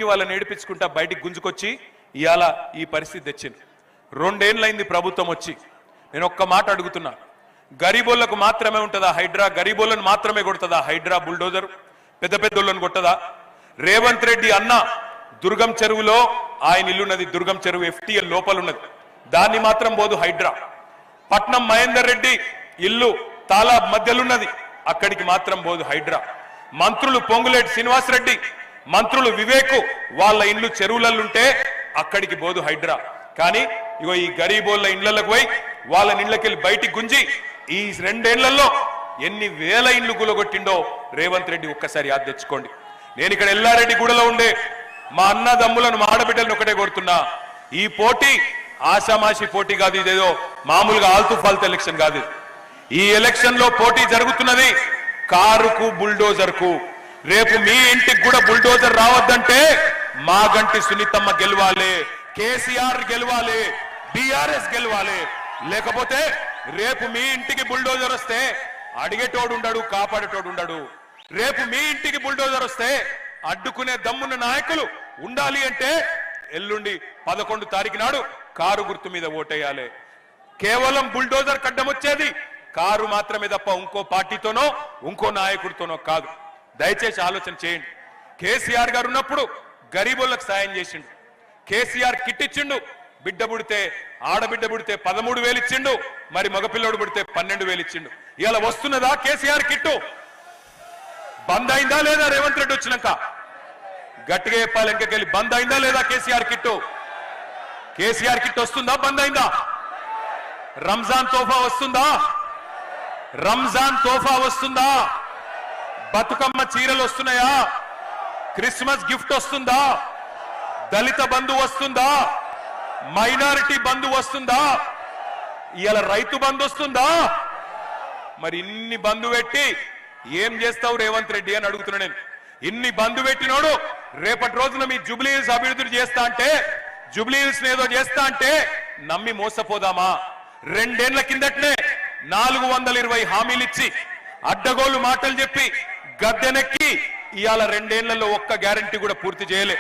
వాళ్ళని ఏడిపించుకుంటా బయటికి గుంజుకొచ్చి ఇవాళ ఈ పరిస్థితి తెచ్చింది. 2 ఏళ్లైంది ప్రభుత్వం వచ్చి. నేను ఒక్క మాట అడుగుతున్నా, గరీబోళ్లకు మాత్రమే ఉంటుందా హైడ్రా? గరీబోళ్లను మాత్రమే కొడుతుందా హైడ్రా బుల్డోజర్? పెద్ద పెద్దోళ్ళని కొట్టదా? రేవంత్ రెడ్డి అన్న దుర్గం చెరువులో ఆయన ఇల్లున్నది, దుర్గం చెరువు FTL లోపల ఉన్నది, దాన్ని మాత్రం పోదు హైడ్రా. పట్నం మహేందర్ రెడ్డి ఇల్లు తాలాబ్ మధ్యలున్నది, అక్కడికి మాత్రం పోదు హైడ్రా. మంత్రులు పొంగులేటి శ్రీనివాసరెడ్డి, మంత్రులు వివేకు వాళ్ళ ఇండ్లు చెరువులల్లుంటే అక్కడికి పోదు హైడ్రా. కానీ ఇగో ఈ గరీబోళ్ళ ఇండ్లకు పోయి వాళ్ళ ఇండ్లకెళ్ళి బయటికి గుంజి ఈ 2 ఏళ్లలో ఎన్ని వేల ఇండ్లు గులగొట్టిండో రేవంత్ రెడ్డి ఒక్కసారి యాద తెచ్చుకోండి. నేను ఇక్కడ ఎల్లారెడ్డి గూడలో ఉండే మా అన్నదమ్ములను మా ఆడబిడ్డలను ఒకటే కోరుతున్నా, ఈ పోటీ ఆషామాషి పోటీ కాదు, ఇదేదో మామూలుగా ఆల్తూ ఫాల్తూ ఎలక్షన్ కాదు. ఈ ఎలక్షన్ లో పోటీ జరుగుతున్నది కారుకు బుల్డోజర్ కు. రేపు మీ ఇంటికి కూడా బుల్డోజర్ రావద్దంటే మాగంటి సునీతమ్మ గెలవాలి, కేసీఆర్ గెలవాలి, BRS గెలవాలి. లేకపోతే రేపు మీ ఇంటికి బుల్డోజర్ వస్తే అడిగేటోడు ఉండడు, కాపాడేటోడు ఉండడు. రేపు మీ ఇంటికి బుల్డోజర్ వస్తే అడ్డుకునే దమ్మున్న నాయకులు ఉండాలి అంటే ఎల్లుండి 11 తారీఖు నాడు కారు గుర్తు మీద ఓటేయాలి. కేవలం బుల్డోజర్ కడ్డం వచ్చేది కారు మాత్రమే తప్ప ఇంకో పార్టీతోనో ఇంకో నాయకుడితోనో కాదు. దయచేసి ఆలోచన చేయండి. కేసీఆర్ గారు ఉన్నప్పుడు గరీబోళ్లకు సాయం చేసిండు. కేసీఆర్ కిట్ ఇచ్చిండు, బిడ్డ పుడితే ఆడబిడ్డ పుడితే 13,000 ఇచ్చిండు, మరి మగపిల్లోడు పుడితే 12,000 ఇచ్చిండు. ఇలా వస్తున్నదా కేసీఆర్ కిట్టు? బంద్ అయిందా లేదా? రేవంత్ రెడ్డి వచ్చినాక గట్టిగా చెప్పాలి, ఇంకెళ్ళి బంద్ అయిందా లేదా కేసీఆర్ కిట్టు? కేసీఆర్ కిట్ వస్తుందా? బంద్ అయిందా? రంజాన్ తోఫా వస్తుందా? రంజాన్ తోఫా వస్తుందా? బతుకమ్మ చీరలు వస్తున్నాయా? క్రిస్మస్ గిఫ్ట్ వస్తుందా? దళిత బంధు వస్తుందా? మైనారిటీ బంధు వస్తుందా? ఇవాళ రైతు బంధు వస్తుందా? మరి ఇన్ని బంధు పెట్టి ఏం చేస్తావు రేవంత్ రెడ్డి అని అడుగుతున్నా నేను. ఇన్ని బంధు పెట్టినోడు రేపటి రోజున మీ జూబ్లీ హిల్స్ అభివృద్ధి చేస్తా అంటే, జూబ్లీ హిల్స్ ఏదో చేస్తా అంటే నమ్మి మోసపోదామా? 2 ఏళ్ల కిందటనే 420 హామీలు ఇచ్చి అడ్డగోలు మాటలు చెప్పి గద్దెనెక్కి ఇవాళ 2 ఏళ్లలో ఒక్క గ్యారంటీ కూడా పూర్తి చేయలే.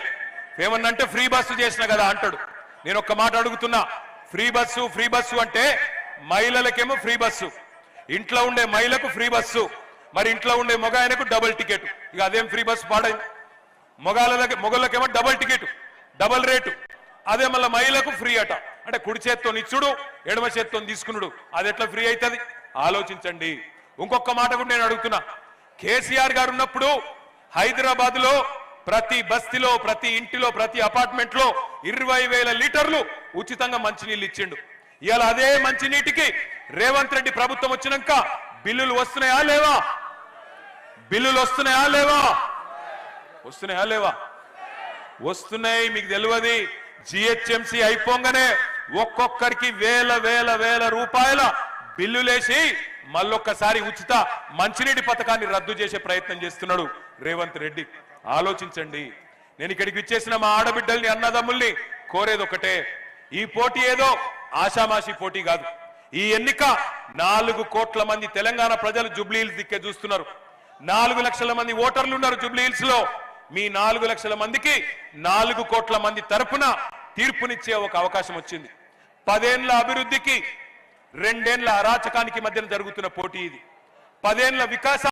ఏమన్నంటే ఫ్రీ బస్సు చేసిన కదా అంటాడు. నేను ఒక్క మాట అడుగుతున్నా, ఫ్రీ బస్సు అంటే మహిళలకేమో ఫ్రీ బస్సు, ఇంట్లో ఉండే మహిళకు ఫ్రీ బస్సు, మరి ఇంట్లో ఉండే మగ ఆయనకు డబుల్ టికెట్. ఇక అదేం ఫ్రీ బస్సు పాడైంది? మొగళ్ళకేమో డబుల్ టికెట్, డబుల్ రేటు. అదే మళ్ళీ మహిళకు ఫ్రీ అట. అంటే కుడి చేత్తో ఇచ్చుడు, ఎడమ చేత్తో తీసుకున్నాడు, అది ఎట్లా ఫ్రీ అవుతుంది? ఆలోచించండి. ఇంకొక మాట కూడా నేను అడుగుతున్నా, కేసీఆర్ గారు ఉన్నప్పుడు హైదరాబాద్ లో ప్రతి బస్తీలో, ప్రతి ఇంటిలో, ప్రతి అపార్ట్మెంట్ లో 20,000 లీటర్లు ఉచితంగా మంచినీళ్ళు ఇచ్చిండు. ఇవాళ అదే మంచినీటికి రేవంత్ రెడ్డి ప్రభుత్వం వచ్చినాక బిల్లులు వస్తున్నాయా లేవా? బిల్లులు వస్తున్నాయా లేవా? వస్తున్నాయా లేవా? వస్తున్నాయి. మీకు తెలియదు, GHMC అయిపోగానే ఒక్కొక్కరికి వేల రూపాయల బిల్లులేసి మళ్ళొక్కసారి ఉచిత మంచినీటి పథకాన్ని రద్దు చేసే ప్రయత్నం చేస్తున్నాడు రేవంత్ రెడ్డి. ఆలోచించండి. నేను ఇక్కడికి ఇచ్చేసిన మా ఆడబిడ్డల్ని, అన్నదమ్ముల్ని కోరేది ఒకటే, ఈ పోటీ ఏదో ఆషామాషి పోటీ కాదు. ఈ ఎన్నిక 4 కోట్ల మంది తెలంగాణ ప్రజలు జూబ్లీ హిల్స్ దిక్కే చూస్తున్నారు. 4 లక్షల మంది ఓటర్లు ఉన్నారు జూబ్లీ హిల్స్ లో. మీ 4 లక్షల మందికి 4 కోట్ల మంది తరపున తీర్పునిచ్చే ఒక అవకాశం వచ్చింది. 10 ఏళ్ల అభివృద్ధికి 2 ఏళ్ల అరాచకానికి మధ్యన జరుగుతున్న పోటీ ఇది. 10 ఏళ్ల వికాసం